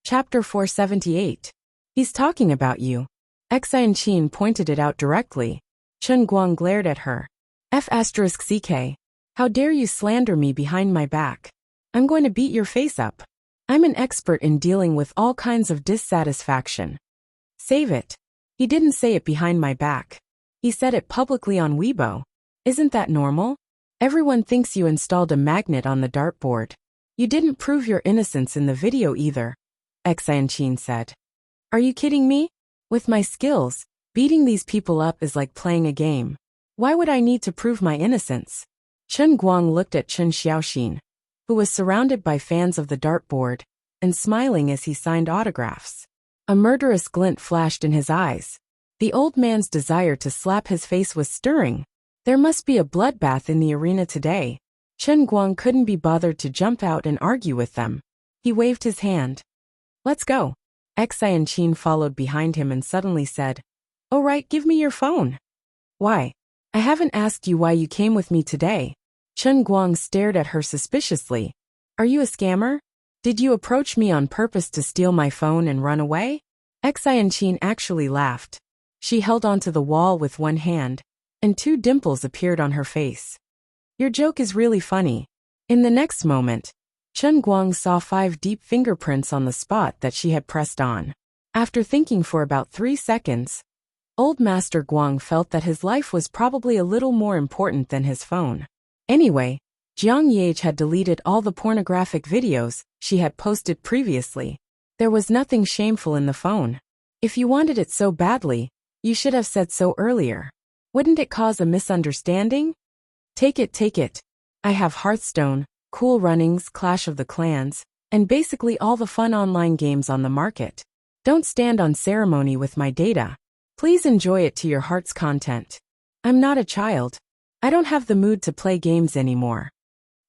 Chapter 478. He's talking about you. Xianqin pointed it out directly. Chen Guang glared at her. F***ck. How dare you slander me behind my back? I'm going to beat your face up. I'm an expert in dealing with all kinds of dissatisfaction. Save it. He didn't say it behind my back. He said it publicly on Weibo. Isn't that normal? Everyone thinks you installed a magnet on the dartboard. You didn't prove your innocence in the video either, Xianqin said. Are you kidding me? With my skills, beating these people up is like playing a game. Why would I need to prove my innocence? Chen Guang looked at Chen Xiaoxin, who was surrounded by fans of the dartboard, and smiling as he signed autographs. A murderous glint flashed in his eyes. The old man's desire to slap his face was stirring. There must be a bloodbath in the arena today. Chen Guang couldn't be bothered to jump out and argue with them. He waved his hand. Let's go. Xianqin followed behind him and suddenly said, "Oh right, give me your phone." Why? I haven't asked you why you came with me today. Chen Guang stared at her suspiciously. Are you a scammer? Did you approach me on purpose to steal my phone and run away? Xianqin actually laughed. She held onto the wall with one hand, and two dimples appeared on her face. Your joke is really funny. In the next moment, Chen Guang saw 5 deep fingerprints on the spot that she had pressed on. After thinking for about 3 seconds, Old Master Guang felt that his life was probably a little more important than his phone. Anyway, Jiang Yage had deleted all the pornographic videos she had posted previously. There was nothing shameful in the phone. If you wanted it so badly, you should have said so earlier. Wouldn't it cause a misunderstanding? Take it. I have Hearthstone, Cool Runnings, Clash of the Clans, and basically all the fun online games on the market. Don't stand on ceremony with my data. Please enjoy it to your heart's content. I'm not a child. I don't have the mood to play games anymore.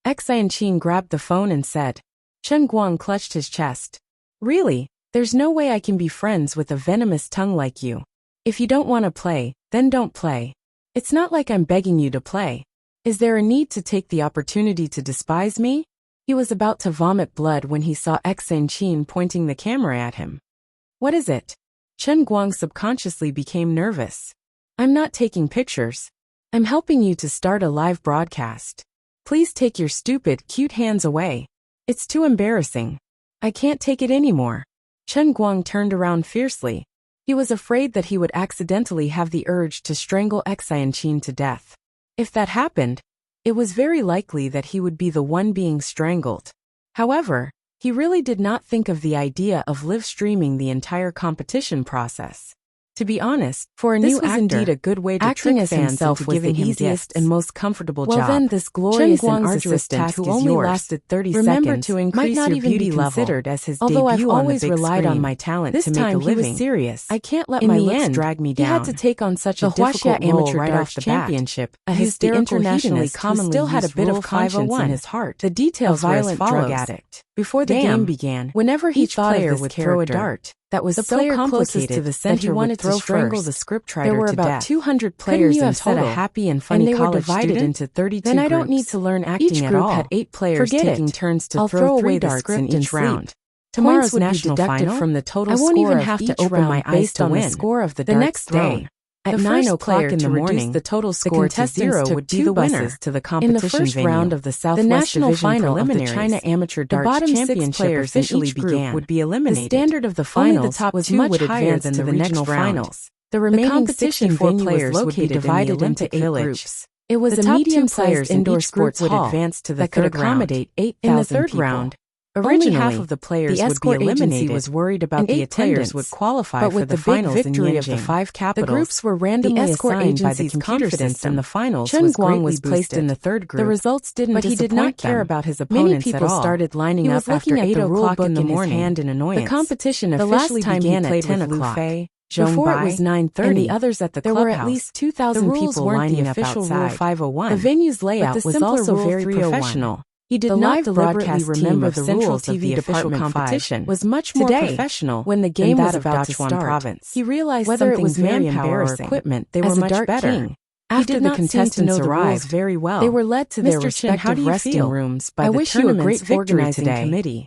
Xianqin grabbed the phone and said. Chen Guang clutched his chest. Really? There's no way I can be friends with a venomous tongue like you. If you don't want to play, then don't play. It's not like I'm begging you to play. Is there a need to take the opportunity to despise me? He was about to vomit blood when he saw Xianqin pointing the camera at him. What is it? Chen Guang subconsciously became nervous. I'm not taking pictures. I'm helping you to start a live broadcast. Please take your stupid, cute hands away. It's too embarrassing. I can't take it anymore. Chen Guang turned around fiercely. He was afraid that he would accidentally have the urge to strangle Xianqin to death. If that happened, it was very likely that he would be the one being strangled. However, he really did not think of the idea of live streaming the entire competition process. To be honest, for a new actor, indeed a good way to acting trick as fans himself into was giving the him easiest gifts and most comfortable Well job. then this glorious Chen and Guang's arduous assistant task who is only yours. lasted 30 Remember seconds to increase might not your even beauty be level. considered as his Although I've debut on the always big relied screen. on my talent This to make time a living. he was serious. I can't let In my the looks end, drag me he down. had to take on such The a difficult Wuxia role amateur right darts off the bat. championship, A hysterical hysterical hedonist hedonist who commonly still had a used bit Rule of conscience 501 in his heart. The details A were as violent follows. drug addict. Before the game began, whenever he each thought of player this would throw a character, dart that was the so player closest complicated to the that he center wanted would to throw strangle first. the scriptwriter There were to about death. 200 Couldn't players you in have said a total, happy and funny and they were college divided student? into 32 Then I don't groups. need to learn acting Each at group all. had 8 players Forget taking it. turns to I'll throw throw away away the darts script in and each sleep. round. Tomorrow's Points would be national deducted final, from the total I won't score even of have to each open round my eyes based to on the win. score of the The darts next thrown. day, At the 9 first o'clock player in the to reduce morning, the total the score to contestants 0 took would be 2 the buses winner. to the In competition the first venue. round of the Southwest national Division final of the preliminaries, China Amateur the Darts bottom 6 Championship players officially in each group began. would be The eliminated. standard of the Only finals the top was 2 much would higher advance than to the the regional next round. finals. The The remaining competition 64 venue players was would be located divided in the into Olympic 8 Village. groups. It was The a top 2 medium-sized players in indoor each group sports would hall advance to the that could third round. accommodate 8,000 In the third people. round, Originally, only half of the players the would be escort agency eliminated, was worried about and the 8 players attendance would qualify but for with the the big finals in victory of the Yanjing. 5 capitals, The groups were randomly the escort assigned by the agency's computer confidence system. in the finals Chen was Guang greatly was placed boosted. in the third group, The results didn't but he did not disappoint care them. about his Many opponents people at all. started lining He up was after looking at 8 the rule o'clock book in the in his morning. hand in annoyance. The competition The officially last time he began at played 10 with Lu o'clock. Fei, Before it Zhong was Bai, 9:30, and the others at the there clubhouse. were at least 2,000 The rules people weren't lining the up official outside. Rule 501. The venue's layout the was simpler also Rule very 301. professional. He did The not live deliberately broadcast remember team the of Central rules of TV the official Department 5 competition. was much more Today, professional when the than game that was of about to Dachuan start, province. he realized Whether it something was very manpower or embarrassing. equipment, they As were a much dart better. king, After he did the not seem to contestants know the rules arrived, very well. they were led to their Mr. Chen, how respective do you resting feel? rooms by I the wish you a great tournament's victory organizing today. committee.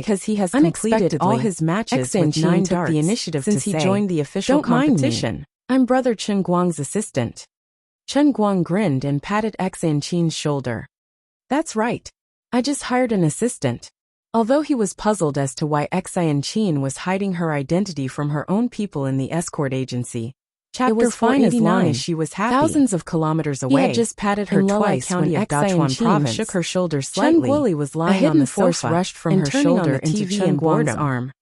because he has completed all his matches with 9 darts the initiative since he joined the official competition. I'm Brother Chen Guang's assistant. Chen Guang grinned and patted Xan Qin's shoulder. That's right. I just hired an assistant. Although he was puzzled as to why Xan Qin was hiding her identity from her own people in the escort agency, it was fine as long as she was happy. Thousands of kilometers away, he had just patted her twice when Xan Qin shook her shoulder slightly. Chen Guoli was lying on the sofa, rushed from her shoulder into Chen Guang's arm.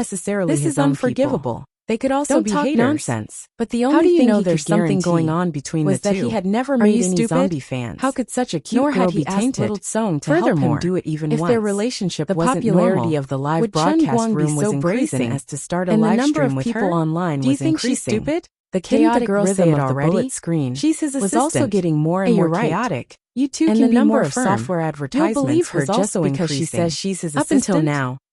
necessarily This his is own unforgivable. people. They could also Don't be talk haters. nonsense. But the How only do you thing know he there's could something going guarantee on between was the that two? he had never Are made you any stupid? zombie fans. How could such a cute Nor girl had he be asked tainted? little Song to help Furthermore, him do it even if once. their relationship The wasn't popularity normal, of the live would Chen broadcast Guang be room was so increasing brazen as to start a and the live number stream of with people her? online Do you was think she's increasing. stupid? The Didn't the chaotic girl rhythm say it of the already? bullet screen She's his was also assistant. getting more and Hey, more you're right. chaotic. You two and can the be number more of firm. software You'll advertisements believe her was just also because she increasing. says she's his Up until assistant? now,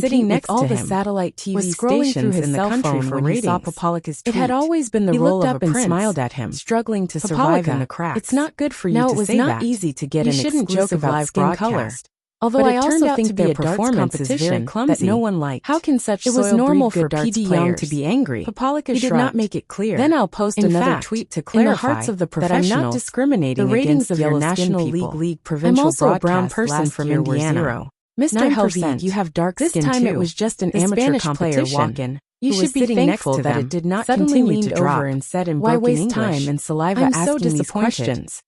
sitting next all to the him, satellite TV was scrolling through stations his in the cell country phone for when he saw ratings. Papalika's tweet. It had always been the He role looked of up a and prince, smiled at him, struggling to survive in the cracks. It's not good for you Now, to it was say not that. easy to get You an shouldn't joke exclusive about live skin broadcast. color. Although But I it also turned out think to be their a darts performance is competition very that clumsy. no one liked. How can such It was soiled normal breed for good darts PD Young players to be angry. Papalika He did shrugged. not make it clear. Then I'll post In another fact, tweet to in the clarify hearts of the that I'm not professionals, discriminating the ratings against of your yellow-skinned National people. League provincial I'm also a brown broadcast person last from year was Indiana. 0. Mr. 9%. Helvig, you have dark This skin time too. it was just an The amateur Spanish player competition. walk-in, You who should was be sitting next thankful to that them, it did not suddenly continue leaned to drop. over and said in Why broken waste English, time and saliva I'm so asking these disappointed. questions?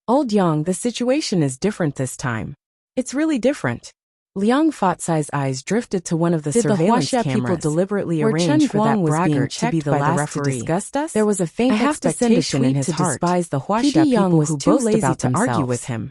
Old Yang, the situation is different this time. It's really different. Liang Fatsai's eyes drifted to one of the Did the surveillance Wuxia cameras people deliberately where arrange Chen for that Guang was being braggart checked to be the by last the to referee? disgust us? There was a faint I have to send a expectation in tweet his to heart. despise the Wuxia PD Young people was who too boast lazy about to argue themselves. with him.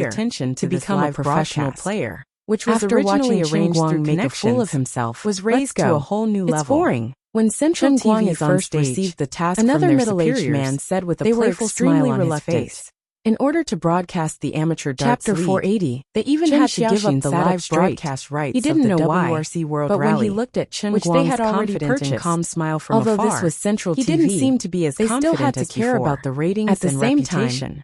attention to become this a live professional broadcast, player, which was after originally watching arranged Chen through Guang make a fool connections, of himself, was raised to a whole new level. It's boring. When Central Chen Guang TV is on first stage, received the task another from their middle-aged superiors, man said with a they were playful smile extremely on his reluctant. face. In order to broadcast the amateur darts Chapter league, 480, they even Chen had to give up Xiaoxin the sat up live straight. broadcast rights He didn't of the know why, WRC World but Rally, when he looked at Chen which they Guang's had already confident purchased, and calm smile from although afar, this was Central he TV, didn't seem to be as they confident still had to as care before. about the ratings At the and same reputation. time,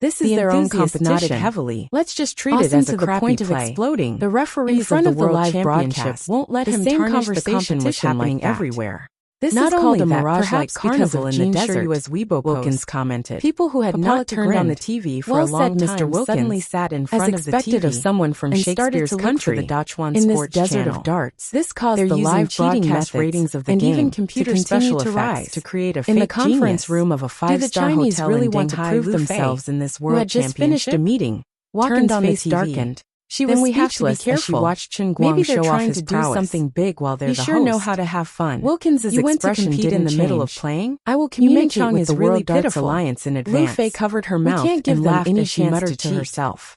This is The their own enthusiast competition. nodded heavily. Let's just treat Awesome it as to a the crappy point of play. exploding. The referees In front of of the the World live Championship broadcast won't let the him same tarnish the conversation was competition happening like that. everywhere. This Not is called only a that, mirage-like perhaps carnival because in of the Gene desert, Shiryua's Weibo Wilkins post. commented. People who had Papalek not turned on the grinned. TV for Well a long said, time Mr. Wilkins suddenly sat in front as of the expected TV of someone from and started Shakespeare's to look country for the Dachshund in this Sports desert channel. of darts. This caused They're the using live cheating broadcast methods ratings of the and game even computer to continue special to effects rise to create a in the fake conference genius. room of a Do the five-star Chinese hotel really in want to Shanghai, prove Lu themselves Fei, in this who world had just finished a championship? meeting? Walken's Turned on the face TV. darkened. She Then was we have to be speechless as she careful. watched Chen Maybe Guang they're show off trying his to do prowess. something big while they're You the sure host. know how to have fun. Wilkins's You went to expression compete in the didn't middle of change. playing? I will Yu communicate Mingchong with is the really World Darts pitiful. Alliance in Lu advance. Fei covered her We mouth can't give and them laughed any as she chance muttered to to cheat. herself.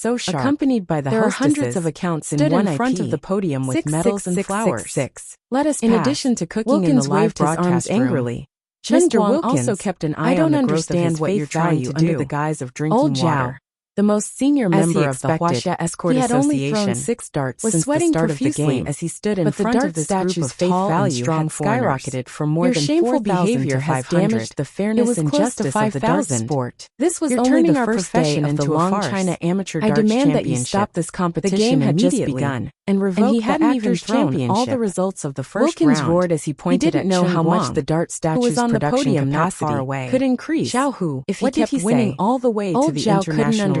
so sharp. accompanied by the There are hostesses, hundreds of accounts in stood one in front IP. of the podium with medals and flowers. Let us In pass. addition to cooking Wilkins in the live waved his arms broadcast room, angrily. Chen Mr. Guang Wilkins also kept an eye I don't on the growth of understand his what you're faith trying value to do. under the guise of drinking Old Zhao, water. the most senior As he member of the expected, Wuxia Escort he had only Association, thrown 6 darts was since the sweating start of the profusely game, as he stood in but the front of dart this group statue's of faith tall and value strong had foreigners. skyrocketed from more Your than shameful 4,000 behavior to has 500. damaged the It fairness was and close to justice of the dart 5,000. sport. This was You're only turning the our first profession day of into the a Long farce. China Amateur I Darts demand that you Championship. stop this competition The game had just immediately, begun, and revoke he the hadn't even Actors' thrown all Championship. the results of the first Wilkins round. roared as he pointed He didn't at know Chen how much Guang, the dart who was statue's on the production podium not capacity far away, could increase. Xiao Hu, if he what did kept he winning say? all the way Old to the Zhao couldn't international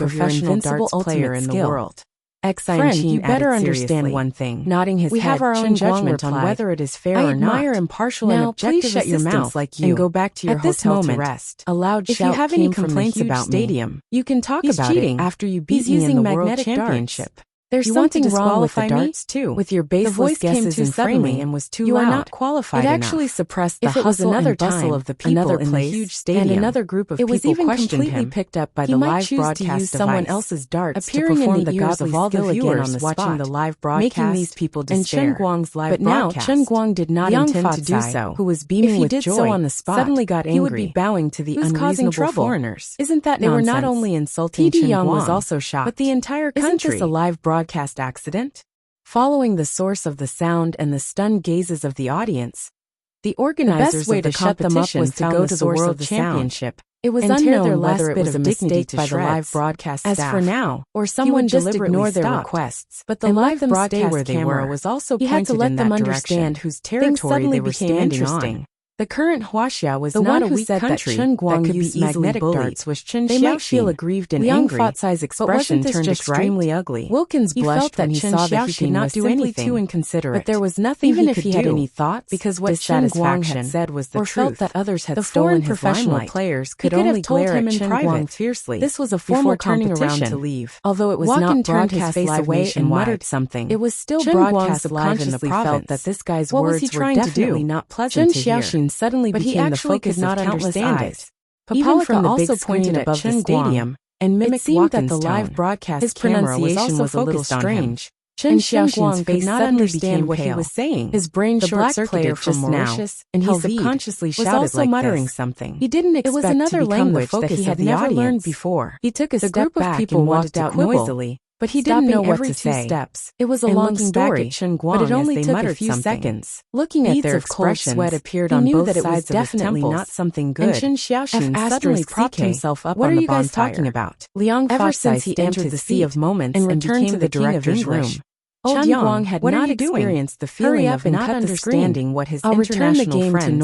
embark of your invincible player in the world. Friend, you better understand one thing. Nodding his we head, have our own judgment on whether it is fair or not. I admire impartial and objective please shut your mouth like you and go back to your at this hotel moment, to rest. A loud If shout you have came any from complaints the huge about stadium. me, you can talk He's about cheating it after you beat He's me in using the World magnetic Championship. darts. There's You something want to wrong with the disqualify me? darts too. With your The baseless voice came guesses too and suddenly framing and was too you loud. are not qualified It enough. actually suppressed the If it was hustle another and bustle time, of the people another in place, the huge stadium, and another group of it was people even questioned completely him, picked up by he the might live choose to broadcast use someone device, else's darts appearing to perform in the the ears godly of all the skill again viewers on the watching spot, the live broadcast, making these people in despair. Chen Guang's live But now broadcast. Chen Guang did not Young intend to do Fatsai, so. who was beaming If he with did joy, so on the spot, suddenly got angry. he would be bowing to the Who's causing unreasonable trouble? foreigners. Isn't that They were not nonsense? only insulting P.D. Chen Young was Guang, also shocked, but the entire country. Isn't this a live broadcast accident? Following the source of the sound and the stunned gazes of the audience, the organizers best way of the to shut them up competition was to found go the to the source World of the Championship. sound. It was unknown whether it was a mistake by the live broadcast staff. As for now, or someone just ignored their requests. But the live broadcast camera was also pointed in that direction. He had to let them understand whose territory they were standing on. The current Wuxia was not a weak country that could be magnetic darts was Chen Xiaoxin. They might feel aggrieved and angry, but expression turned extremely ugly. Wilkins blushed when he saw that he could not do anything too inconsiderate. But there was nothing even if he had any thoughts, because what Chen Guang had said was the truth. Or felt that others had stolen his professional players could only glare at Chen Guang fiercely. This was a formal turning around to leave. Although it was not broadcast live away and muttered something, it was still broadcast live in the province. Felt that this guy's words were definitely not pleasant to hear. Suddenly but became the focus of countless eyes. Papalika also pointed above the stadium and mimicked seemed that the live broadcast camera was also focused on him. Chen Xiaoxin's face not understand what he was saying. His brain short-circuited just now, and he subconsciously shouted also like muttering something. He didn't expect it was another language that he had never learned before. He took a step back and walked out noisily. But he didn't know what to say. Steps. It was a long story, but it only took a few seconds. Looking at their expressions, sweat appeared on both sides of his temples. Not something good. And Chen Xiaoxin suddenly propped himself up on the bonfire. What are you guys talking about? Liang ever since he entered the sea of moments and returned to the director's room. Chen Guang had not experienced the feeling of not understanding what his international friends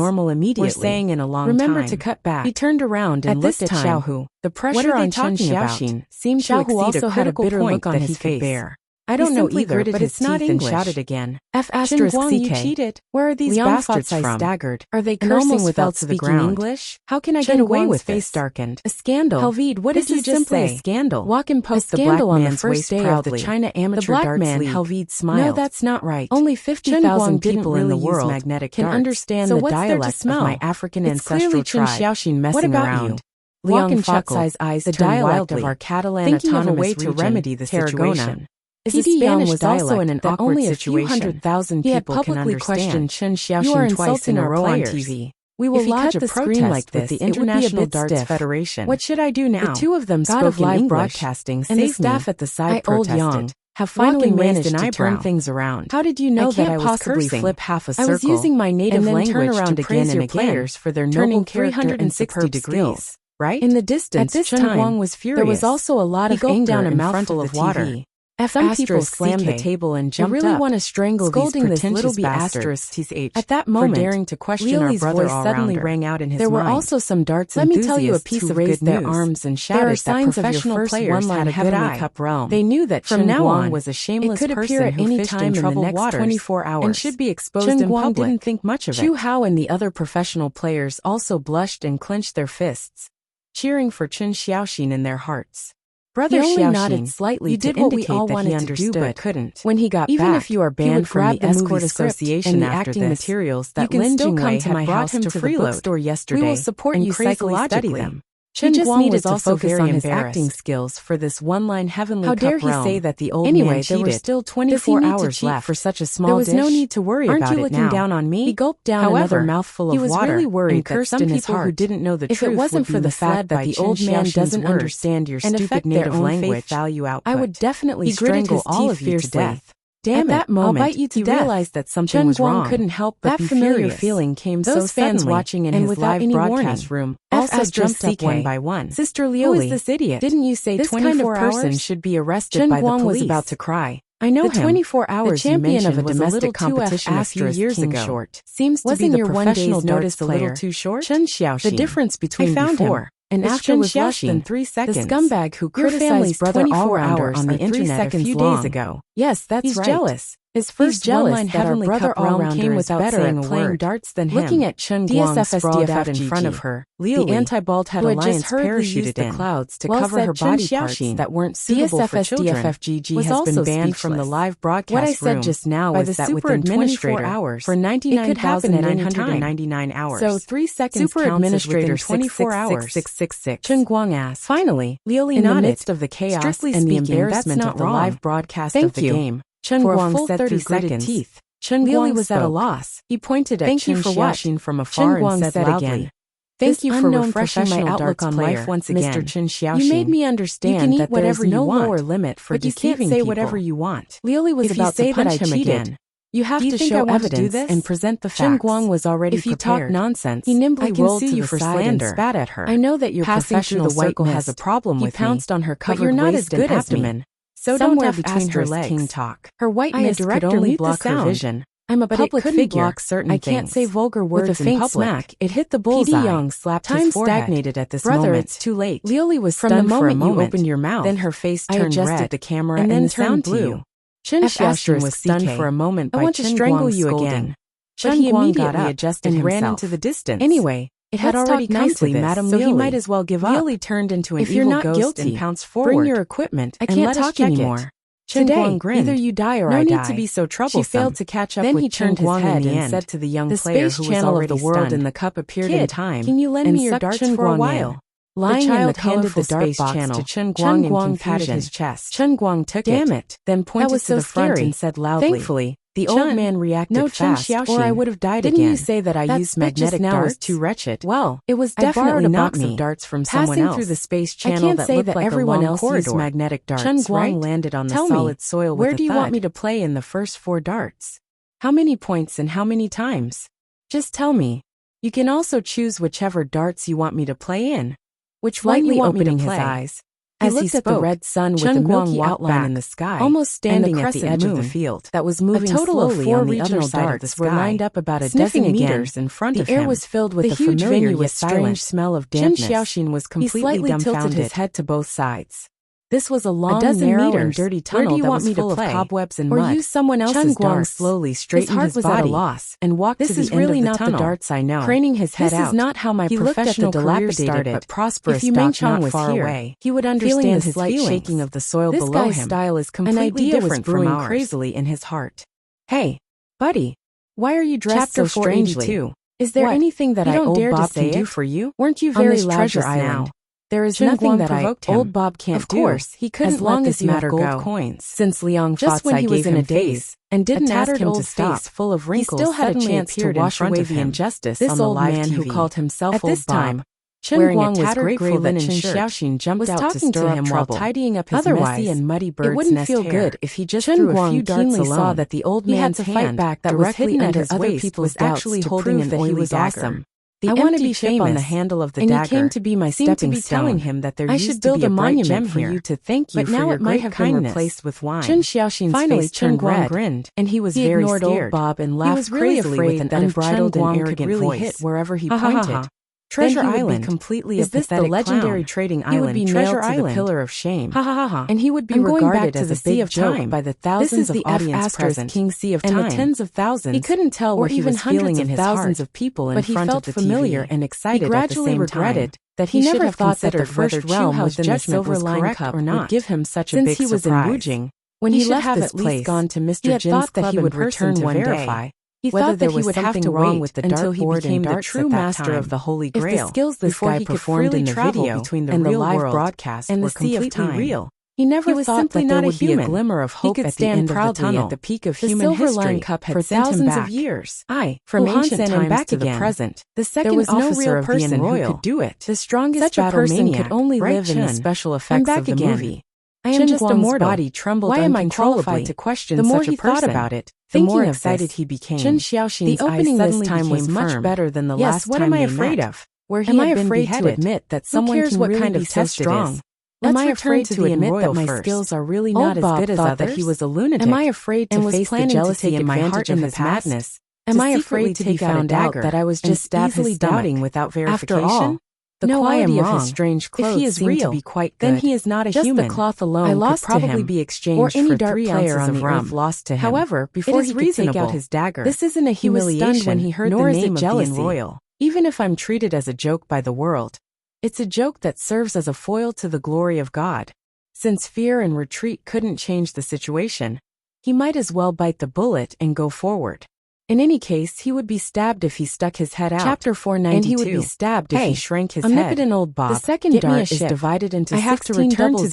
were saying in a long time. Remember to cut back. He turned around and looked at Xiaohu. The pressure on Chen Xiaoxin seemed to exceed a critical point that he could bear. I don't know either, but it's not English. Shouted again. Chen Guang, you cheated. Where are these bastards from? Staggered. Are they cursing without speaking English? How can I get away with face darkened? A scandal. Helvide, what did you just say? A scandal. Walk and post the black man's waist proudly. The China Amateur Darts League. Helvide smiled. No, that's not right. Only 50,000 people in the world can understand the dialect of my African ancestral tribe. Chen Xiaoxin messing around. Liang Foxai's eyes the dialect of our Catalan autonomous region to remedy the situation. Is a Spanish dialect in an awkward situation. 100,000 people can understand. Chen Xiaoxin twice in a row on TV. We will lodge a protest like this with the International Darts Federation. What should I do now? The two of them spoke in live broadcasting, and the staff at the side protested. Have finally managed to turn things around. How did you know that I was possibly cursing? Flip half a circle. I was using my native language turn around to praise your players for their noble 360 degrees. Right? In the distance, Chen Guang was furious. There was also a lot of anger down a mouthful of water. Some people slammed the table and jumped up. I really want to strangle scolding these pretentious bastards. At that moment, for daring to question our brother voice suddenly rang out in his mind. There were also some darts enthusiasts. Let me tell you a piece of raised their arms and shouted that professional players had a Heavenly Cup realm. They knew that from now on was a shameless person who fished in troubled waters 24 hours and should be exposed in public. Didn't think much of it. Chu Hao and the other professional players also blushed and clenched their fists, cheering for Chen Xiaoxin in their hearts. Brother Xiaoxin nodded slightly. You did what we all wanted to do, but couldn't. When he got even back, if you are banned from the Escort Association and the acting materials that Lin Jingwei had brought him to the bookstore yesterday, we will support you psychologically. Chen Guang was also focused on his acting skills for this one-line Heavenly Cup realm. How dare he say that the old man cheated? There were still 24 hours left for such a small dish. There was no need to worry about it now. Aren't you looking down on me? He gulped down another mouthful of water. He was really worried that some people who didn't know the truth if it wasn't for the fact that the old man doesn't understand your stupid native language, I would definitely strangle all of you to death. Damn it, I'll bite you to death. He realized that something was wrong. Couldn't help but be familiar furious. Feeling came those so fans watching in his live broadcast room also jumped up one by one. Sister Liuli, who is this idiot? Didn't you say this 24 kind of person should be arrested by the police? Was about to cry. I know the 24 hours the champion of a domestic competition a few years ago. Short. Seems to be the professional notice a little too short. Chen Xiaoxin. The difference between before and after was less than 3 seconds. The scumbag who criticized brother all-rounder on the internet a few days ago. Yes, that's right. He's jealous. His first one-line Heavenly Cup all-rounder came without better at playing darts than him. Looking at Chen Guang sprawled out in front of her, the anti-bald head alliance parachuted in the clouds to cover her body parts that weren't suitable for children. DFFGG has been banned from the live broadcast room. What I said just now was that within 24 hours, for 99,999 hours. So 3 seconds counts within 24 hours. 666. Chen Guang asked. Finally, Liuli nodded. In the midst of the chaos and the embarrassment of the live broadcast of the game, Chen Guang said through gritted teeth. Chen Guang was at a loss. He pointed at Chen Xiaoxin from afar and said loudly, "Thank you for refreshing my outlook on life once again, Mr. Chen Xiaoxin. You made me understand that there is no lower limit for deceiving people. But you can't say whatever you want." Liuli was about to punch him again. You have Do you to think show I want to do evidence this? and present the Chen facts. Guang was already If you prepared. talk nonsense, He nimbly I can rolled sue to you the for side slander. and spat at her. I know that you're Passing passing through through the white mist has a problem he with me. pounced on her But covered you're not waist as good and as me. abdomen. So Somewhere don't between between her legs. king talk. Her white I, as mist could director, only mute the block her sound. vision. I'm a But public it couldn't figure. block certain I can't things. say vulgar words With a in faint public. smack, it hit the bullseye. PD Young slapped Time his forehead. stagnated at this Brother, moment. it's too late. Lioli was From stunned the for a moment you moment. opened your mouth, Then her face I turned adjusted red, the camera and then the turned sound blue. blue. Chen F*** Xiaoxin was stunned CK. for a moment I by want to Chen strangle Guang's you scolding. again. But But he he immediately got up adjusted and himself. ran into the distance. Anyway, it had Let's already talk come to nicely, this, Madam so he Lioli. might as well give up. Lioli turned into an If you're evil not ghost guilty, and pounced forward. bring your equipment I and can't let us talk check anymore. it. Chen Today, Guang grinned. either you die or no I need die. to be so troublesome. She failed to catch up then with he turned Chen his Guang head in the and end. said to the young The player space who was channel already of the world stunned, in the cup appeared Kid, in time. can you lend and me your sucked darts Chen for a Guang while? in. Lying child in the handed colorful the dart space box channel to Chen Chen Guang in Guang patted confusion. his chest. Chen Guang took Damn it, it. then pointed That was to so the front scary. and said loudly, Thankfully, the Chen, old man reacted no Chen fast, Xiaoxin, or I would have died didn't again. you say that I That used spit just magnetic now darts? is too wretched. Well, it was I borrowed definitely a not box me. of darts from someone Passing else. through the space I channel can't that say looked that like everyone a long else corridor. used magnetic darts, Chen Guang right? landed on the Tell solid me, soil where with a do you thud. want me to play in the first 4 darts? How many points and how many times? Just tell me. You can also choose whichever darts you want me to play in. Which one you want me to play? His eyes. As he looked at the red sun with the milky outline in the sky, almost standing at the edge of the field that was moving slowly on the other side of the sky, were lined up about a dozen meters in front of him. The air was filled with the huge venue yet strange smell of dampness. Chen Xiaoxin was completely dumbfounded. He slightly tilted his head to both sides. This was a long, narrow, and dirty tunnel that was full of cobwebs and mud. Or use someone else's darts. slowly straightened his body at a loss and walked to the end of the tunnel. This is really not the darts I know. Craning his head out. This is not how my professional career started, but prosperous. If Yumeng was far away, he would understand the slight shaking of the soil below him. This guy's style is completely different from ours. Crazily in his heart. Hey, buddy, why are you dressed so strangely? Is there anything that I, Old Bob, can do for you? Weren't you very loud just now? There is nothing that Old Bob can't do. Of course, he couldn't let this matter go. Coins. Since Liang just when he was in a daze and didn't ask him to stop, full of wrinkles, he still had a chance to wash away the injustice. This old man who called himself Old Bob, Chen Guang was grateful that Chen Xiaoxin jumped out to stir him while tidying up his messy and muddy bird's nest hair. It wouldn't feel good if he just threw a few darts alone. Saw that the old man's hand that was hidden at his waist was actually holding an oily dagger. I want to be famous on the handle of the dagger. And he came to be my stepping stone. Telling him that there used to be a monument for you to thank you for your great kindness. Replaced with wine. Chen Xiaoxin's face turned red, grinned, and he was very scared. Old Bob and laughed. He was really afraid with an unbridled and arrogant voice. Hit wherever he pointed. Treasure Island. Completely is this the legendary trading island? He would be Treasure Island, the pillar of shame. And he would be regarded as a big joke by the thousands of audience present, King Sea of Time, and the tens of thousands. He couldn't tell what he was feeling in his thousands of people in front of the familiar and excited. He gradually regretted that he never thought that the first realm within the silver line cup would give him such a big surprise. Since he was in Wujing, when he left this place, gone to Mr. Jin's club that he would return one day. He thought that he would have to wait until he became the true master of the Holy Grail. If the skills this guy performed in the video between the real live broadcast and the sea of time real. He never thought that there would be a glimmer of hope at the end of the tunnel. At the peak of human history, the Silver Line Cup had thousands of years. From ancient times to the present, the second officer of the Royal who could do it. The strongest person could only live in the special effects of the movie. I am just a mortal. Body trembled. Why am I qualified to question such a person? The more he thought about it, the more excited he became. Chen Xiaoxin's the opening this time was much better than the last time. What am I afraid of? Where he had been beheaded. To admit that someone can really be so strong? Am I afraid to admit that my skills are really not as good as others? That he was a lunatic. Am I afraid to face the jealousy in my heart and his madness? Am I afraid to be found out that I was just easily doubting without verification? After all, the quality of his strange clothes seemed to be quite good. Then he is not a human. Just the cloth alone could probably be exchanged for 3 ounces of rum lost to him. However, before he could take out his dagger, this isn't a humiliation when he heard the name of the royal. Even if I'm treated as a joke by the world, it's a joke that serves as a foil to the glory of God. Since fear and retreat couldn't change the situation, he might as well bite the bullet and go forward. In any case, he would be stabbed if he stuck his head out. Chapter 492. And he would be stabbed if he shrank his head. Omnipotent Old Bob, the second dart is divided into 16 doubles.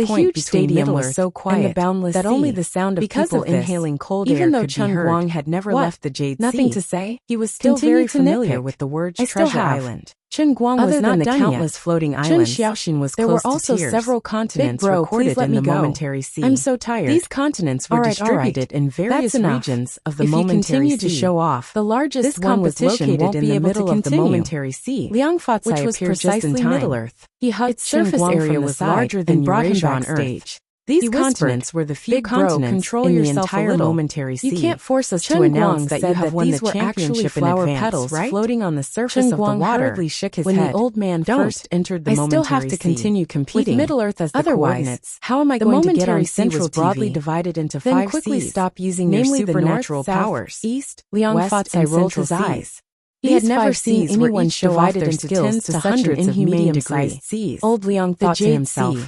The point huge between stadium was Middle-earth so and quiet the boundless that sea. only the sound of Because people of this, inhaling cold even air though could be Chen heard. Guang had never What? left the Jade Nothing Sea, to say? he was still Continue very to familiar nitpick. with the words I still treasure have. island. Chen Guang Other was than not the done countless yet. floating Chen islands, Xiaoxin was there close were also to tears. several continents Big bro, recorded please let in me the go. momentary sea. I'm so tired. These continents were distributed in various That's enough. regions of the If you momentary continue sea. to show off, The largest this one was competition located won't in be the able to middle of the continue. momentary sea, Liang Fatsai which was appeared just in precisely time. Middle-earth. He hugged Its Chen surface Guang area from the was side larger than and brought him Yuren's backstage. stage. These He continents whispered, were the few "Big bro, continents control in the yourself a entire little. momentary sea. You can't force us Chen to announce Guang that said you have that won the these were actually championship in flower advance, petals right?" floating on the surface Chen of the Guang water. hurriedly shook his When head. the old man "Don't. first entered the I momentary still have to sea. continue competing. With Middle-earth as the Otherwise, coordinates, how am I the going to get momentary on sea Central was broadly TV? divided into Then 5 quickly seas, stop using namely your the supernatural north, south, powers. east, Liang west, Fatsai and rolled central his eyes. seas. He had These never 5 seen seas were anyone each show off divided their into skills tens to to such an hundreds of inhumane medium degree. sized seas. Old Liang The thought to Jade himself, Sea.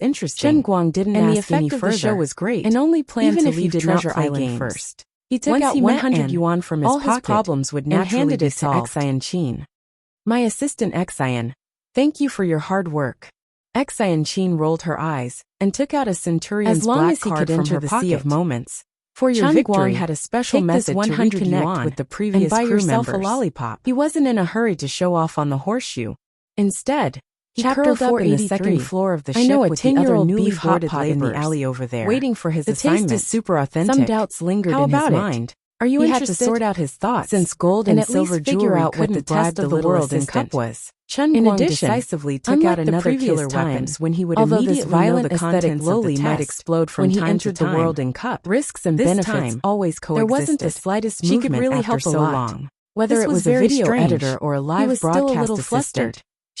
interesting. Chen Guang didn't and ask the effect any of further, the show was great, and only planned even to if he leave did not Treasure play Island games. first. He took Once out he met 100 Anne, yuan from his all pocket his problems would and naturally handed be it to solved. Xian. My assistant Xian, thank you for your hard work. Xian rolled her eyes and took out a centurion's As long black as he card could from enter her the pocket. sea of moments. For your Chen victory, Guang had a special take this method 100 to reconnect yuan with the and previous buy crew yourself members. a lollipop. He wasn't in a hurry to show off on the horseshoe. Instead, he Chapter curled up in the 483. second floor of the I ship know a with the other 10-year-old newly beef hot boarded pot in the laborers, alley over there, waiting for his the assignment. taste is super authentic. Some doubts lingered How in his about it? mind. Are you He interested? had to sort out his thoughts, Since gold and and at silver least figure jewelry out what the couldn't test bribe of the the little world in assistant cup was. Chen In Guang addition, decisively took unlike out the another previous killer weapon times when he would although this immediately know violent the aesthetic contents of lowly the might test explode from when he time entered to the time. world in cup. Risks and This benefits time, always coexisted. there wasn't the slightest movement She could really after help so a lot. long. Whether This it was was a very video strange. editor or a He live was still a broadcast little assistant, flustered.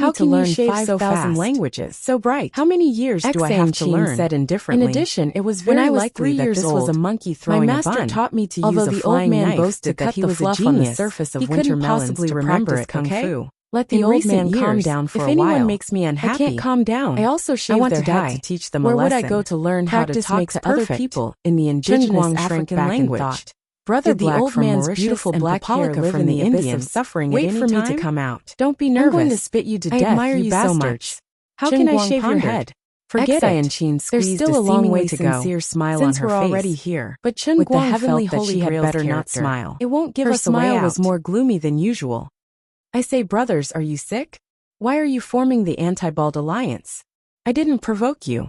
want me to learn 5,000 languages? So bright. How many years do I have to learn? Said indifferently. In addition, it was very likely that this was a monkey throwing a bun. My master taught me to use a flying knife. Although the old man boasted that he was a genius, on the surface of winter melons to practice kung fu. Let the old man calm down for a while. If anyone makes me unhappy, I can't calm down. I also shave their head to teach them a lesson. Where would I go to learn how to talk to other people in the indigenous African language? Brother Black, the old man's beautiful black hair live in the Indians. Suffering. Wait for me to come out. Don't be nervous. I'm going to spit you to death. I admire you so much. How can I shave your head? Forget it. There's still a long way to go. Sincere smile on her face. Already here, but Chen Guang felt that she had better not smile. It won't give us a way out. Her smile was more gloomy than usual. I say, brothers, are you sick? Why are you forming the anti-bald alliance? I didn't provoke you.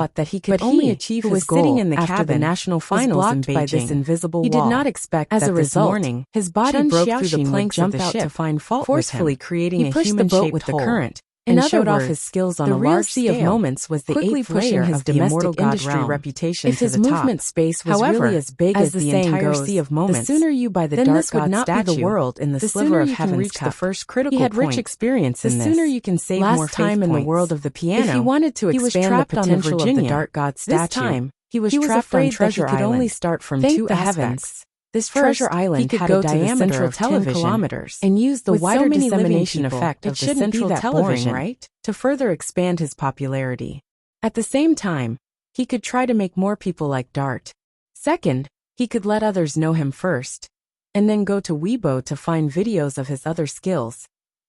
thought that he could only achieve his goal sitting in the after the cabin national finals in Beijing. by this invisible He did wall. not expect As that a this result, morning, his body Chen broke through the Xiaoxin planks would of jump the out ship, to find fault forcefully with him. creating He a pushed human the boat shape with with the hole, current and and showed showed off off his skills on a the real large sea of scale, moments was the quickly eighth pushing layer his of the domestic immortal god industry realm. reputation If to his the top. movement space was However, really as big as the the saying entire goes, sea of moments, the sooner you buy the then dark this would god not be statue, the world in the the sliver sooner of you can heaven's reach cup. the first critical He had point. rich experience The in this. sooner you can save Last more faith time in the points. world of the piano, If he wanted to he was expand trapped the on the potential Virginia. of the dark god This statue, time, he was trapped afraid on Treasure that he could Island. only start from Thank two the aspects. heavens. This First, treasure island he could had go a to the diameter central of 10 television kilometers and use the with wider so many dissemination living people, effect of it the shouldn't be central that television boring, right? To further expand his popularity. At the same time, he could try to make more people like Dart. Second, he could let others know him first, and then go to Weibo to find videos of his other skills.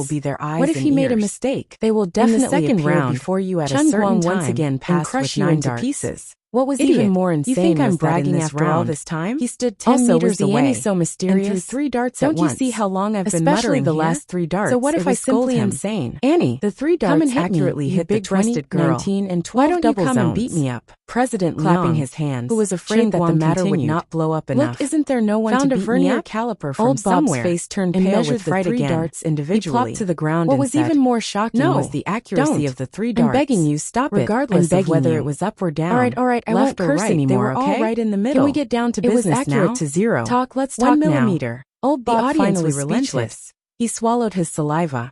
will be their eyes. What if and he made a ears? mistake? They will definitely In the second appear round, before you at a Chun certain Guang time once again and passed crush with you 9 into darts. pieces. What was Even idiot? more insane You think I'm was that in bragging this after all round, this time? he stood 10 Also, meters was the away Annie so mysterious? and threw 3 darts at Don't once. you see how long I've been Especially muttering the here? last 3 darts. So what if It I was simply scold him. insane? Annie, The 3 darts come and hit accurately me, hit the big trusted 20, girl. 19, and 12 Why don't you double come zones. and beat me up? President Clapping Liang, his hands, who was afraid Chun that the Guang matter would continued. not blow up enough. Look, isn't there no one Found to a beat me vernier up? caliper from Old Bob's somewhere face turned and pale measured with the fright 3 again. darts individually. He plopped to the ground What and was said, even more shocking "No, was the accuracy don't. of the 3 I'm darts. begging you, stop it. Regardless I'm of begging whether you. it was up or down. All right, I left won't or curse right. anymore, They were all okay? right in the middle. Can we get down to It was business accurate now? to 0. Let's 1 talk now. millimeter. Old The Bob audience finally was relentless. speechless. He swallowed his saliva.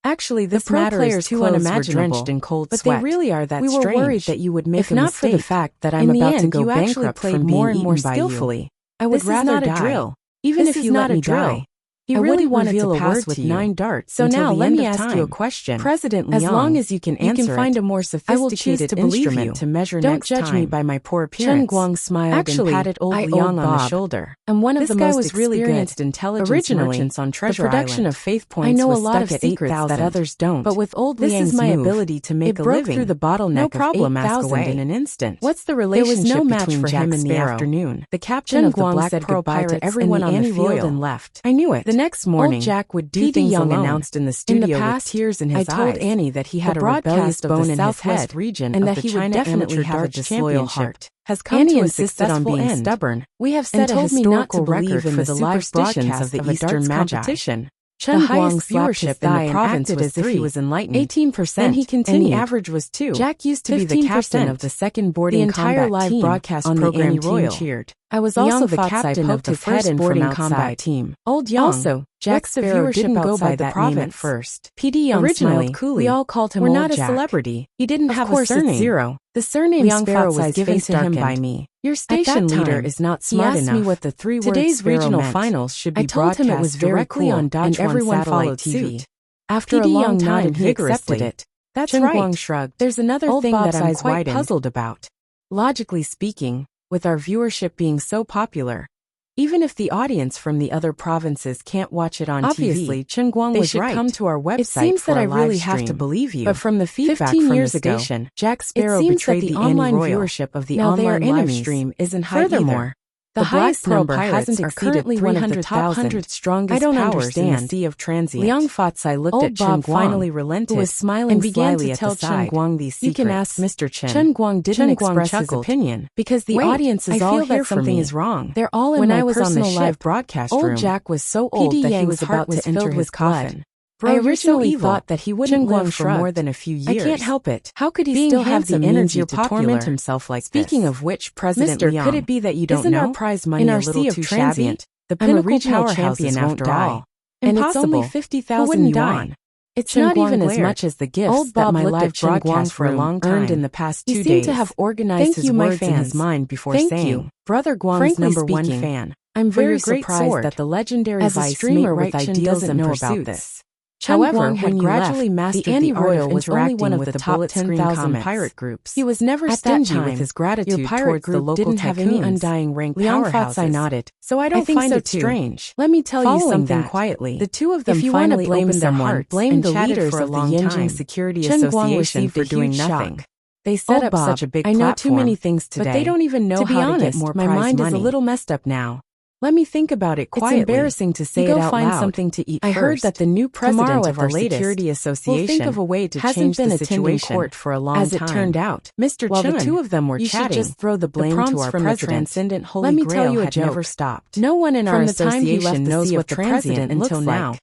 Actually, The this pro matter players' is too clothes were unimaginable, drenched in cold but sweat. they really are that We were strange. worried that you would make if a not for the mistake. fact that I'm In the about to end, go you actually bankrupt played from more being and more eaten by skillfully. you. I would This is rather not a die. drill. Even This if is you not let a me drill. die. He really wanted to pass with 9 darts. So now let me ask you a question. President Liang, as long as you can answer, you can find a more sophisticated instrument to measure next time. Don't judge me by my poor appearance. Chen Guang smiled and patted old Liang on the shoulder. And one of the most experienced intelligence merchants on Treasure Island. The production of faith points I know a lot of secrets that others don't. But with old Liang's this is my ability to make a living. Through the bottleneck of 8,000 in an instant. What's the relationship there was no match between for him in the afternoon? The captain of the Black Pearl Pirates to everyone on the field and left. I knew it. The next morning, old Jack would do things alone. Announced in the studio with tears in his eyes. I told Annie that he had a rebellious bone in his head region and that he would definitely have a disloyal heart. Has come Annie to insisted on being stubborn. We have set a historical record for the live broadcast of the Eastern competition. Chen Guang's viewership in the province was as if he was enlightened. 18%. And he continued. And the average was 2. Jack used to be the captain of the second boarding combat live broadcast on program the Annie team cheered. I was also the captain of the first boarding combat team. Old Young. Also, Jack's viewership didn't go by that name at first. PD Young smiled coolly. We all called him We're not a celebrity. He didn't have a surname. Zero. The surname Sparrow was given to him by me. Your station leader is not smart enough. He asked me what the 3 words Today's regional finals should be broadcast. I told him it was very cool on Dodge and everyone followed suit. After a long time, he accepted it. That's right. Chen Guang shrugged. There's another thing that I'm quite puzzled about. Logically speaking, with our viewership being so popular, even if the audience from the other provinces can't watch it on TV, Chen Guang was right. They should come to our website. It seems that I really have to believe you. But from the feedback 15 from years ago, Jack Sparrow betrayed the online viewership of the online live stream isn't high either. The highest number hasn't exceeded 300,000 strongest powers in the Sea of Transient. Liang Fatsai looked at Chen Guang, finally relented, who was smiling and began to tell Chen Guang these secrets. You can ask Mr. Chen. Chen Guang didn't express his opinion because the audience is all here for something is wrong. They're all in my personal live broadcast room. Old Jack was so old that he was about to enter his coffin. I originally thought that he wouldn't live for more than a few years. I can't help it. How could he still have the energy to torment himself like this? Speaking of which, President Liang, could it be that you don't know? Isn't our prize money a little too shabby? The pinnacle powerhouses after all. And it's only 50,000 yuan. It's not even as much as the gifts that my live broadcast for a long time earned in the past 2 days. He seemed to have organized his words in his mind before saying, Brother Guang's number 1 fan. I'm very surprised that the legendary vice streamer with ideals and know about this. However, when you gradually mastered the Annie Royal was only one of the top 10,000 pirate groups. He was never stingy with his gratitude. Your pirate group didn't have any undying rank powerhouses. I nodded, so I don't find it strange. Let me tell you something quietly. The two of them finally blamed someone, blamed the leaders of the Yanjing Security Association for doing nothing. They set up such a big platform. I know too many things today, but they don't even know how to get more prize money. My mind is a little messed up now. Let me think about it quietly. It's embarrassing to say it out loud. Go find something to eat first. I heard that the new president of our Security Association will think of a way to change the situation court for a long time. As it turned out, Mr. While the two of them were chatting, you should just throw the blame to our president. Transcendent Holy Let me tell you a joke. Never stopped. No one in our association knows what the president until now.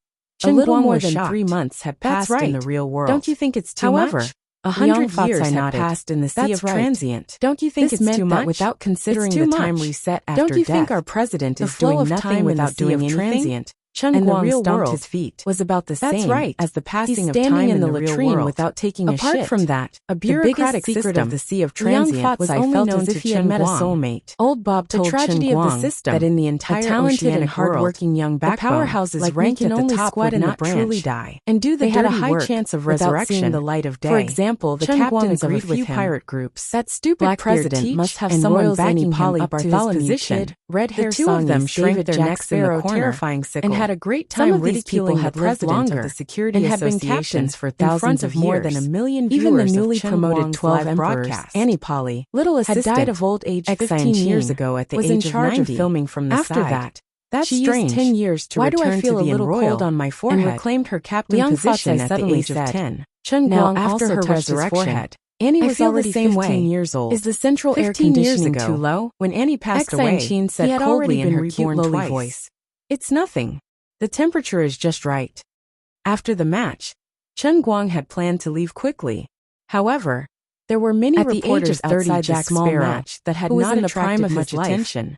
A little more than 3 months had passed in the real world. Don't you think it's too much? 100 years had passed in the Sea of Transient. Don't you think it's too much? Without considering the time reset after death. Don't you think our president is doing nothing without doing anything? Chen Guang stomped his feet. Was about the same as the passing of time in the latrine without taking a shit. Apart from that, a bureaucratic secret of the Sea of Transient was only known as if he had met a soulmate. Old Bob told Chen Guang that in the entire talented and hardworking young backbone, powerhouses ranked at the top would not truly die, and do they had a high chance of resurrection the light of day. For example, the captains of a few pirate groups. That stupid president must have someone backing him up to his position. Red hair two of them shrank their necks in the terrifying sickle. Had a great time ridiculing had lived longer the Security and had been captains for thousands of more than 1 million viewers. Even the newly promoted 12 emperors, Annie Polly, little assistant, had died of old age 15 years ago at the age of 90. Was in charge of filming from the side. After that, she used 10 years to return to the royal on my forehead and reclaimed her captain position at the age of 10. Chen Guang after her resurrection. Annie was already 15 years old. Is the central air conditioning too low? When Annie passed away, he had already been reborn twice. It's nothing. The temperature is just right. After the match, Chen Guang had planned to leave quickly. However, there were many reporters outside the small match that had not attracted much attention.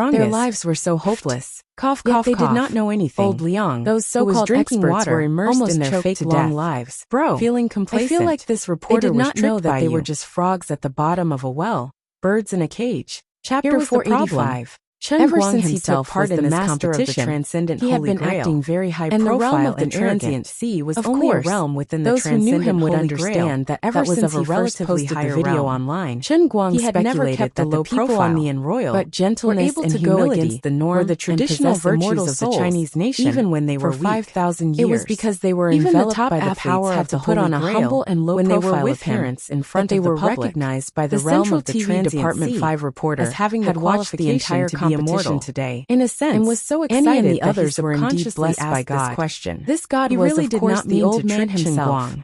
strongest. Their lives were so hopeless. Cough, Yet cough, they cough. did not know anything. Old Liang, those so-called drinking experts water, were immersed almost in their choked fake to long death. lives. Bro, Feeling complacent. I feel like this reporter they did not was know tricked that by they you. were just frogs at the bottom of a well, birds in a cage. Chapter Here was the 485. Chen Ever Guang since he himself took part was in the this master of the competition, transcendent he had Holy been Grail, acting very high and the profile realm of the and transient arrogant. sea was Of only course, a realm within the those who knew transcendent him would Holy understand Grail that ever was since of a he first relatively posted the higher video realm. online, Chen Guang he had never speculated kept the that low people profile, on the enroyal but gentleness were able and to go humility against the norm were the traditional and possess virtues immortal of the souls, Chinese nation, even when they were for weak. 5,000 years. It was because they were Even the enveloped top by the athletes power had of to the put Holy on a Grail humble and low when they were profile with him, appearance in front that they of the were public. recognized by the The realm Central of the TV transient Department sea 5 reporter as having had the watched the entire qualification to be competition immortal today, in a sense, and was so Annie excited and the that others he were indeed subconsciously blessed by asked this God. question. This God He was really of did course not the mean old to man trick Chen himself. Guang.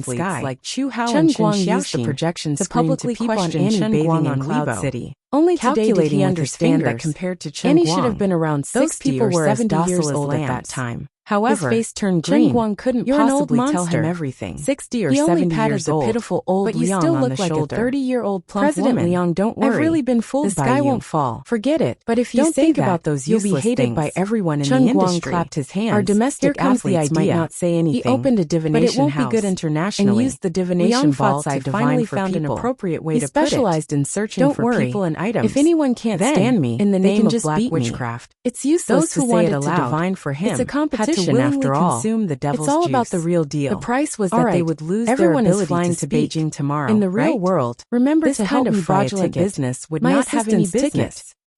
athletes sky. like Chu Hao Chen and Chen Guang used the Xiaoxin projection to screen publicly to peep on question Annie Chen bathing Guang in on Cloud Weibo. City. Only today did Calculating he with his understand that fingers, compared to Chen Annie Guang, should have been around those 60 people or were as 70 docile years as old at that lambs. time. However, His face turned Chen green. Guang couldn't You're an old possibly tell him monster. everything. 60 or He only 70 patted years the old, pitiful old but you Liang still on look the like shoulder. a 30-year-old plump President woman. Liang, don't worry. I've really been fooled This by guy you. won't fall. Forget it. But if you Don't say think that, about those you'll be useless hated things. by everyone in Chen the Guang industry. clapped his hands. Our domestic Here comes the athletes might idea. not say anything. He opened a divination but it won't house be good internationally. and used the divination Liang ball Fatsai to finally divine for found people. an appropriate way He to put it. specialized in searching Don't for worry. people and items. If anyone can't Then, stand me, in the they name can of just black beat me. witchcraft, It's useless those who to say wanted it to aloud. divine for him It's a competition had to willingly after all. consume the devil's It's all about juice. the real deal. The price was All that right, they would lose everyone their is ability flying to to speak. Beijing tomorrow. In the real right? world, Remember this to kind help of me buy a fraudulent ticket. business would My not have any assistant's business. tickets.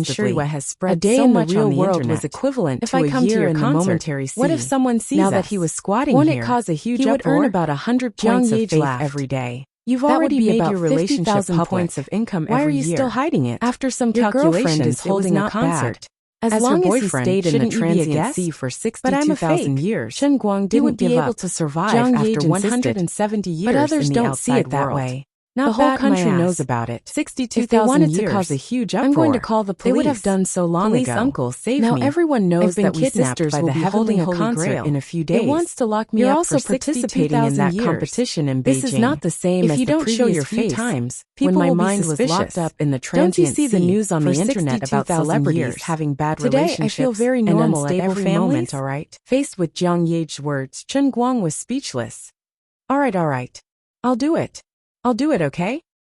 disgustedly. Shui has spread A day so in the much real on the world internet. was equivalent If to I a come to year your in the concert, momentary sea. what if someone sees now us? that he was squatting Won't here, it cause a huge he would uproar? earn about 100 Jiang points of Yage faith laughed. every day. You've That already would be made about your relationship 50,000 public. points of income Why are every you year. still hiding it? After some Your girlfriend calculations, is holding it a was not concert. bad. As As long her as he boyfriend, stayed in the shouldn't you be a transient guest? sea for But I'm a 62,000 fake. years, Shen Guang he didn't would be give able up. to survive Jiang after Yage 170 years but others in the don't see outside it that world. way. Not The whole bad, my country ass. knows about it. 62,000 If they wanted years. to cause a huge uproar, I'm going to call the police. They would have done so long Police ago. uncle, save now me. everyone knows I've been that we kidnapped sisters by will the be heavenly holding a holy concert grail in a few days. It wants to lock me You're up also for participating in that 62,000 years. competition in Beijing. This is not the same if as you the don't show previous your few face, times. people When my will be mind was suspicious. locked up in the Don't you transient see the sea news on for the internet about 62,000 celebrities years. having bad Today, I relationships feel very and normal at unstable every families? moment, all right? Faced with Jiang Yage's words, Chen Guang was speechless. All right. I'll do it. I'll do it, okay?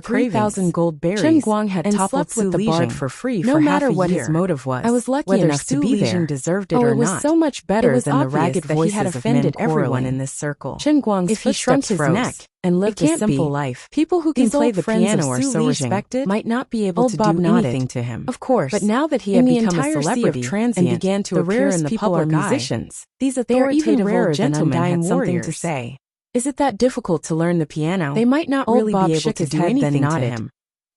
their 3,000 gold berries. Chen Guang had and toppled slept with the Su bard Lijing, for free no for matter half a what year. his motive was. I was lucky whether enough Su to be Lijing there. deserved it Oh, or it was not. so much better It was than the obvious ragged that he voices had of offended men quarreling everyone in this circle. Chen Guang's If he shrunk footsteps his rose, neck and lived it a can't simple be. life, People who can these play old the friends piano of or Su so Lijing respected might not be able Old to Bob do nodded. anything to him. Of course, But now that he in had the become a entire sea of celebrity transient, and began to the appear rarest in the people public are eye, musicians. these They are even authoritative rarer old than gentlemen undying had something warriors. to say. Is it that difficult to learn the piano? They might not Old really Bob be able shook to his do head, then anything to nodded. him.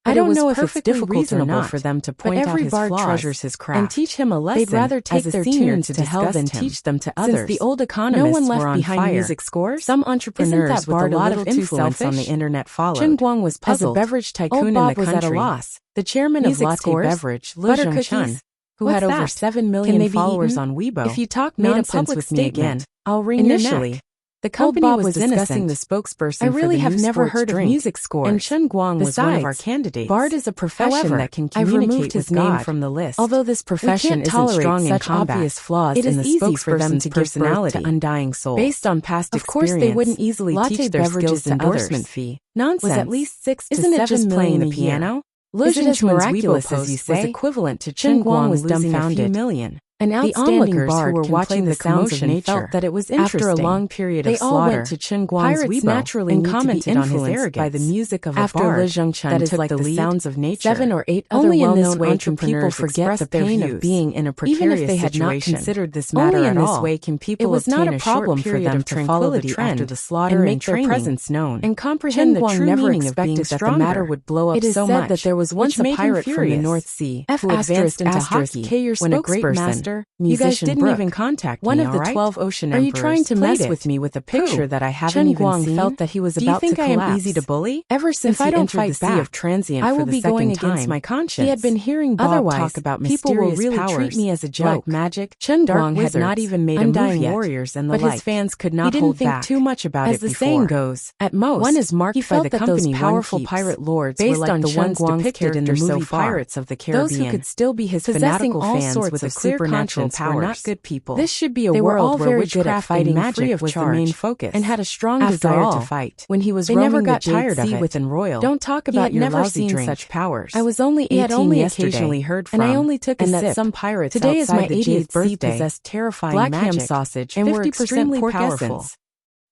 I But don't it was know if it's perfectly difficult or reasonable not, for them to but point out every his bard flaws treasures his craft and teach him a lesson. They'd rather take as a their senior tunes to help than disgust him. teach them to Since others. the old No economists one left were on behind fire, music scores. some Isn't entrepreneurs that with bard a a lot little of too influence on the selfish? internet followed. Chen Guang was As a puzzled. beverage tycoon Old in Bob the was at a country, loss. the chairman Music of Latte scores, Beverage, butter Zhongchun, cookies, who had over 7 million followers on Weibo, if you talk nonsense with me again, I'll wring your neck. The company was discussing the spokesperson. I really have never heard of music scores, and Chen Guang was one of our candidates. Bard is a profession that can communicate with God from the list. Although this profession isn't strong in such obvious flaws in the spokesperson's personality to undying soul. Based on past experience, of course they wouldn't easily teach their skills to endorsement fee. Nonsense. Was at least 6 to 7 million. Isn't it just playing the piano? Is it as miraculous as you say? Was equivalent to Chen Guang was dumbfounded. A few million. And outstanding bard who were watching the commotion felt that it was interesting. After a long period of slaughter, all went to Chen Guang's Weibo naturally and commented on his arrogance by the music of a bard. After Li Zhengchen took like the sounds of nature, 7 or 8 other well-known entrepreneurs forget the pain of being in a precarious situation. Even if they had not considered this matter at all, only in this way can people obtain a short period of tranquility after the slaughter and make their presence known and comprehend the true meaning of being stronger. That the matter would blow up so much. It is said that there was once a pirate from the North Sea who advanced into hockey when a great master. You guys didn't even contact me, one of the 12 ocean emperors. Are you trying to mess with me with a picture that I haven't even seen? Felt that he was about to collapse. Do you think I am easy to bully? Ever since he entered the Sea of Transient for the second time, against my conscience. He had been hearing Bob talk about mysterious powers. People will really treat me as a joke. Like magic, Chen Guang had not even made undying warriors and the like. But his fans could not hold back. He didn't think too much about it before. As the saying goes, at most, one is marked by the company powerful pirate lords based on the ones depicted in the movie Pirates of the Caribbean. Those who could still be his fanatical fans with a clear conscience were not good people. This should be a world where witchcraft and magic was the main focus, and had a strong desire to fight. When he was roaming the tired of it within Royal, don't talk about your lousy drink. Such powers. I was only 18 yesterday, occasionally heard from, and I only took a sip. That some pirates today is my 80th birthday possessed terrifying black magic, ham sausage, and 50% pork essence.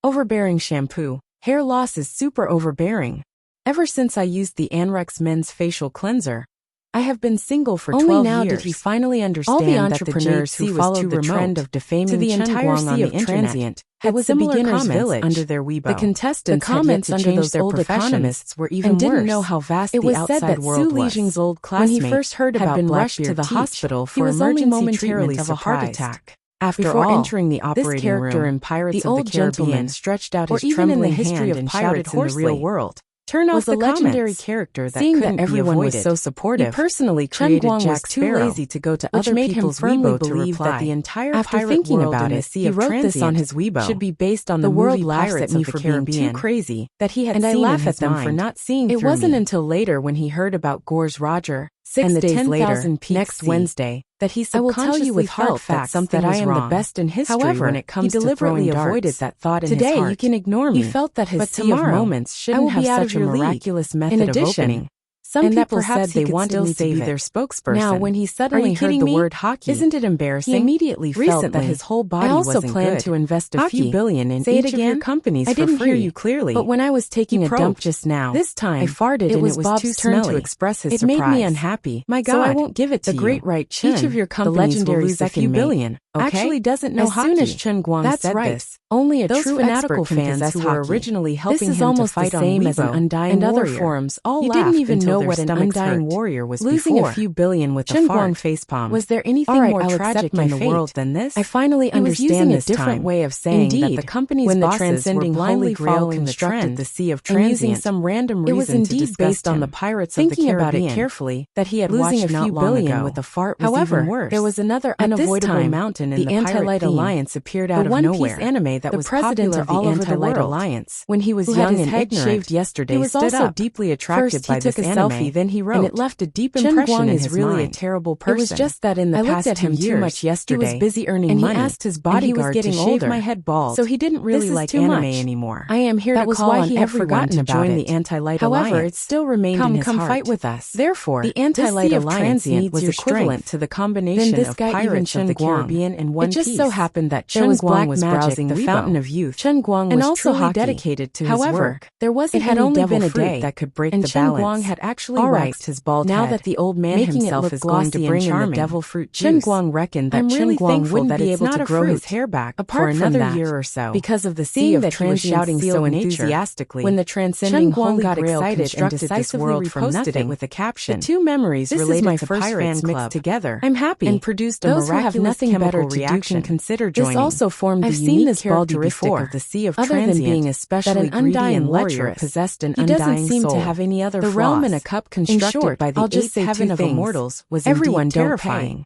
Overbearing shampoo. Hair loss is super overbearing. Ever since I used the Anrex men's facial cleanser, I have been single for 12 years. Only now did he finally understand all the entrepreneurs who followed the trend of defaming the entire Sea of Transient had similar comments under their Weibo. The contestants comments under those old economists were even worse. Didn't know how vast the outside world was. Su Lixing's old classmate when he first heard about been rushed to the hospital for emergency treatment of a heart attack. After all, entering the operating room, in Pirates the old gentleman stretched out his trembling hand and shouted in the real world. Turn off the legendary character that seeing that everyone was so supportive. He personally created Jack Sparrow, too lazy to go to other people's Weibo to reply. That the entire after thinking about it, he wrote this on his Weibo. Should be based on the world laughs at me for being too crazy that he had, and I laugh at them for not seeing. It wasn't until later when he heard about Gore's Roger. 6 days later, next Wednesday, that he subconsciously felt that something that I am the best in history. However, when it comes he deliberately to avoided that thought in his heart. Today, you can ignore me. He felt that his sea of moments shouldn't have such a miraculous method of opening. Some people said they wanted me to be their spokesperson. Now, when he suddenly heard the word hockey, isn't it embarrassing? He immediately felt that his whole body wasn't good. I also planned to invest a few billion in each of your companies for free. I didn't hear you clearly. But when I was taking a dump just now, this time I farted and it was Bob's turn to express his surprise. It made me unhappy. My God, so I won't give it to you. The great right Chin, each of your companies will lose a few billion. Actually doesn't know hockey. As soon as Chen Guang said this, only a true fanatical fans who were originally helping him to fight on Weibo and other forums all laughed. He didn't even know what an undying warrior was losing a few billion with a fart. Facepalm. Was there anything more tragic in the world than this? I finally understand this different way of saying that the company's bosses were blindly following the trend, the Sea of Transient, using some random reason. It was indeed based on the Pirates of the Caribbean. Thinking about it carefully, that he had losing a few billion with a fart was even worse. There was another unavoidable mountain in the Anti-Light Alliance appeared out of nowhere. Anime that was popular all over the world. Alliance. When he was young and ignorant, yesterday he was also deeply attracted by this anime. Selfie, then he wrote, and it left a deep impression in his mind. Chen Guang is really a terrible person. It was just that in the past 2 years, too much yesterday. He was busy earning money, and he asked his bodyguard to shave my head bald. So he didn't really like anime anymore. I am here to call on everyone to join the Anti-Light Alliance. However, it still remained in his heart. Come fight with us. Therefore, the Anti-Light Alliance was equivalent to the combination of Pirates of the Caribbean and One Piece. It just so happened that Chen Guang was browsing the Fountain of Youth. Chen Guang was also truly dedicated to his work. There wasn't it had only been a day that could break the balance. Chen Guang had actually waxed his bald head. Now that the old man himself is going to bring in the devil fruit juice, Chen Guang reckoned that Chen Guang wouldn't be able to grow his hair back for another year or so because of the Sea of Transient shouting so enthusiastically. When the transcending Holy got excited and decisively reposted it with a caption, the two memories related to pirates mixed together. I'm happy and produced a miraculous chemical reaction. Consider joining. This also formed the unique characteristic of the Sea of Transient, other than being especially greedy and lecherous, possessed an undying soul. He doesn't seem to have any other flaws. The realm in a cup constructed by the eighth heaven of immortals was everyone terrifying.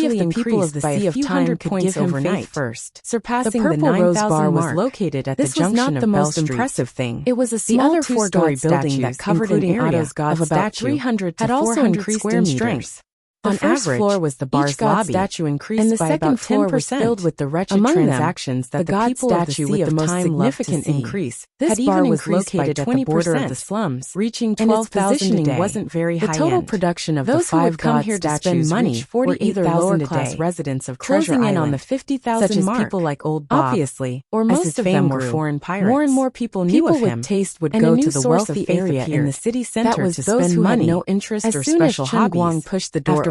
actually if the people of the by sea a of few time hundred could points give him overnight faith first, surpassing the the Purple Rose 9,000 Bar was mark. located at This the was junction not of the Bell most Street. impressive thing. It was a The small other two-story two-story building statues, that covered an including area Otto's God of about statue, 300 to had also 400 increased square in meters. strength. The On first average, floor was the bar's each god lobby, statue increased and the by second about floor was 10%. filled with the wretched Among transactions them, that the the god people of the statue sea with of the most time loved to significant see. increase This had bar even was increased located by at the border 20%, of the slums, reaching and its 12,000 a positioning day. wasn't very The total high-end. production of Those the who would five come god here to spend statues money reached were 48,000 either a lower-class day, residents of Treasure closing in Island, on the 50,000 such as mark. people like Old Bob. Obviously, Or as most his of fame them were grew, foreign pirates. more and more people knew People of with him, taste would and go a new to the source of wealthy faith area in appeared. the city That center was to those spend who had money. no interest As or soon as special Chen Guang hobbies. pushed the door After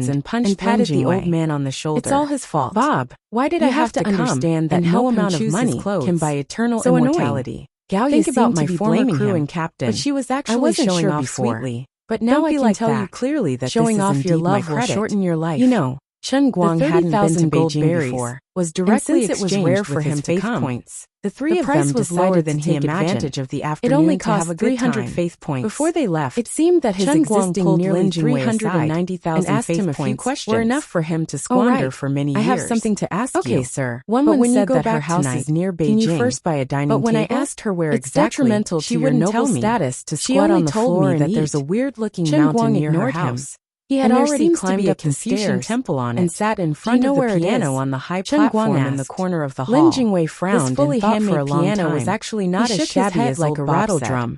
hands and patted the old man on the shoulder. It's all his fault. Bob, why did I have to understand that no amount of money can buy eternal immortality? Think about my former crew and captain, but she was actually showing off sweetly. But now I can tell you clearly that showing this is off your indeed my love will credit. shorten your life. You know, Chen Guang the hadn't been to 30,000 gold Beijing berries before, was directly and since it was exchanged rare with for him his to faith come, points. The three of price them was decided lower than to he take imagined. advantage of the It afternoon only to have cost a good 300 time. faith points. Before they left, It seemed that his Chen Guang existing pulled nearly Lin Jingwei aside 390,000 and asked faith him a few points questions. were enough for him to squander for many years. I have something to ask you. Okay, sir. One but when said you go that back her house tonight, is near Beijing. can you first buy a dining But when table? I asked her where It's exactly, detrimental she to your wouldn't noble tell me. status to She squat only on the told floor me that and there's a eat. weird-looking Chen mountain Guang near her ignored him. house. He had And there already seems to climbed be a up Confucian Confucius temple on and it sat in Do you front know of the where it piano is? on the high Chen Guang platform in the asked. corner of the Lin hall. Jingwei frowned This fully and thought for a handmade long piano time. was actually He not shook as his shabby head as like old a Bob rattle said. drum.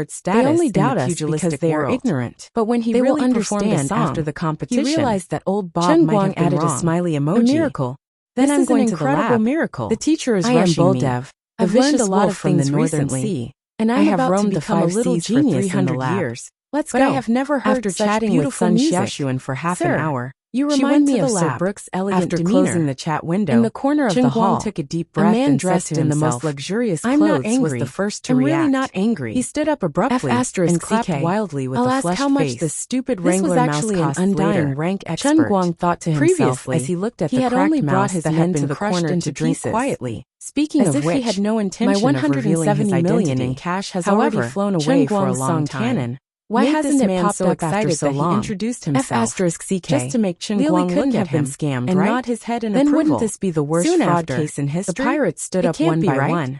card status They only in doubt the us pugilistic because they are world. ignorant. But when he They will really performed a understand song after the competition. he realized that old Bob Chen might Guang have been added wrong. a smiley emoji. A miracle. Then This I'm is an going to the incredible lab. miracle. The teacher is I am rushing me. Buldev, The I've learned vicious a lot of wolf from things the northern recently, sea, and I I'm have about roamed to the become a 5 little seas for genius in 300 the lab. years. Let's But go. I have never heard After such chatting with beautiful Sun music. Xiaoshuan for half Sir, an hour, you she remind went me to of the Sir lab. Brooks' elegant After demeanor. closing the chat window, In the corner of Chen the Guang hall, took a deep a breath man and dressed said to in the himself, most luxurious "I'm not clothes was angry. the first to I'm react. really not angry." He stood up abruptly and clapped CK. wildly with I'll a ask flushed how much face. this stupid This was Wrangler mouse actually an costs undying later. rank expert. Chen Guang thought to himself Previously, as he looked at he the had cracked only brought mouse his that pen had to been the crushed corner into to drink pieces. quietly. Speaking As of if which, he had no intention my of revealing his 170 million identity. in cash has However, already flown Chen away for a Guang's long song time. canon. Why Made hasn't this it man popped so up excited after so that he long? introduced himself F***CK. just to make Chen Lily Guang couldn't look have at been him scammed, and right? nod his head in Then approval. wouldn't this be the worst Soon fraud after, case in history? The pirates stood It up can't one be by right. one.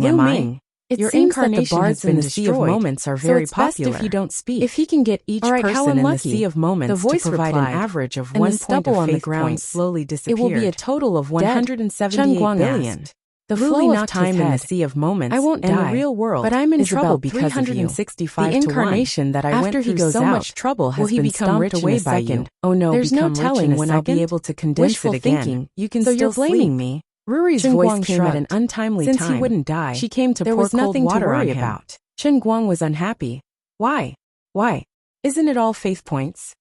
speaking, am I? Your incarnation has been destroyed. The Sea of Moments are very popular. If you don't speak. If he can get each person in the Sea of Moments the voice to provide an average of 1 point of faith points, slowly disappeared. It will be a total of 178 billion. The flow of time in the Sea of Moments, I won't die in the real world, but I'm in trouble because of you. The incarnation that I went through so much trouble has been stomped away by you. Oh no, there's no telling when I'll be able to condense it again. You can still you're blaming me. Ruri's voice came at an untimely time. Since he wouldn't die, she came to pour cold water on him. About. Chen Guang was unhappy. Why? Why? Isn't it all faith points?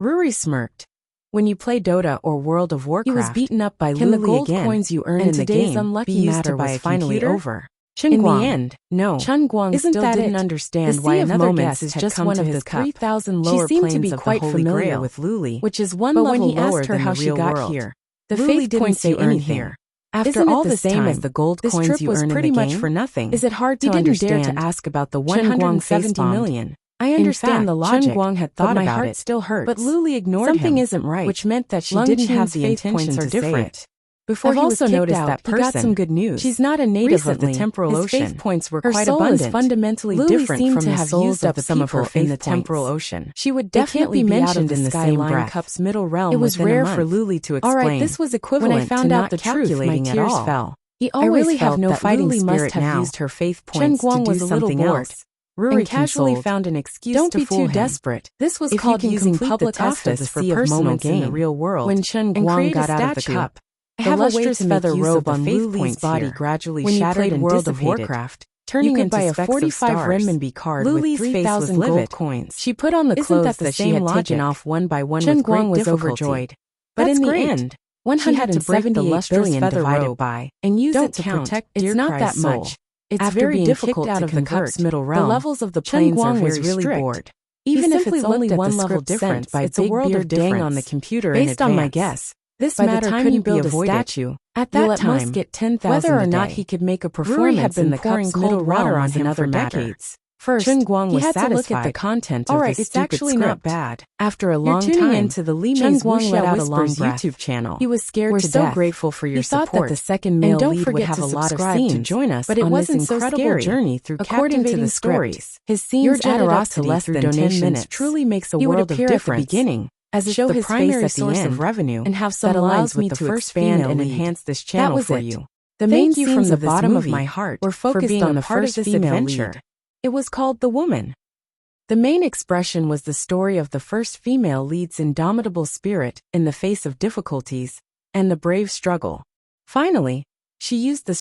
Ruri smirked. When you play Dota or World of Warcraft, he was beaten up by Luli again. The gold coins you earn in the game be used to buy a finally over. In the Guang. end, no. Chen Guang Isn't still that didn't it? understand The why Sea of another Moments guest is had just come one to of his the cup. 3,000 lower She seemed to planes be of the quite Holy familiar Grail, with Luli, which is one but level when he lower asked her than how the she real got world. here, The Luli faith didn't points say you earn anything. here. After Isn't all it the this same time, as the gold this coins trip you was earn pretty in the much game? for nothing. Is it hard to He didn't dare understand? to ask about the Chen Guang 170 face-bombed. million. I In understand fact, the logic, Chen Guang had but thought my about heart it, still hurts. but Luli ignored Something him, isn't right, which meant that she Lung didn't have Qin's the faith intention points to are say different. it. Before I've he was also kicked noticed out, that he got person. some good news. She's not a native Recently, of the temporal his ocean. faith points were Her quite soul abundant. is fundamentally Luli different seemed from to the have souls used of up the some of her people in faith the temporal points. ocean. She would They definitely can't be be out mentioned of in the the same Skyline breath. Cup's middle realm. It was within a rare month. for Luli to All explain. right, this was equivalent When I found to out not the truth, my calculating at tears all. fell. He I always really have felt no that fighting Luli must spirit have now. used her faith Chen points to Guang do was a little something bored. else. Ruri And casually consoled. found an excuse Don't to be fool too him. desperate. This was If called you can using complete public the test of office the for Sea of personal Moments gain. in the real world, When Chen and Guang create got a out of the statue, cup, I the have a way lustrous to make feather use robe of the on faith Luli's points body here. gradually When you shattered played and World of dissipated, Warcraft, turning you could into buy a specks of 45 stars. renminbi card Luli's with face was 3,000 gold livid. coins. She put on the Isn't clothes that the that she same had logic? taken off one by one Chen with great Guang was difficulty. overjoyed. But That's in the great. end, She had to break the 178 lustrous billion feather divided robe by and use Don't it to count. protect It's dear not Cry's that soul. much. It's After very being difficult kicked out to of the convert. cup's middle The realm, levels of the Chen planes are Guang was very really strict. bored. Even He if simply it's only looked at one the level script sent difference, by it's a Big world Beard of difference. on the computer Based in on my advance. guess, this By the matter time couldn't you be build a avoided. statue, At you'll that at time, most get 10,000 whether or a not day. he could make a Ruri performance had been in the pouring cup's middle cold water realm on was him another for matter. decades. First, Chen Guang he was had to look satisfied. at the content All of right, this it's stupid actually script. not bad. After a You're long tuning time, into the Li Chen Mei's Guang let Wuxia out a long Whispers breath. YouTube channel. He was scared We're to so death. grateful for your He thought support. that the second And male don't lead would forget have to a lot of subscribe to scenes, join us but it on wasn't this so incredible scary. journey through According to captivating the stories, stories. his scenes Your added up to generosity less through than 10 donations minutes. truly makes a He would world of appear at the difference. beginning as Show the his primary face at the source end, of revenue and have that some allows lines me with the to first expand female and lead. enhance this That channel was for it. you. The Thank main you scenes from the of this bottom of movie my heart were for focused being on a the part of first this female adventure. lead. It was called The Woman. The main expression was the story of the first female lead's indomitable spirit in the face of difficulties and the brave struggle. Finally, she used the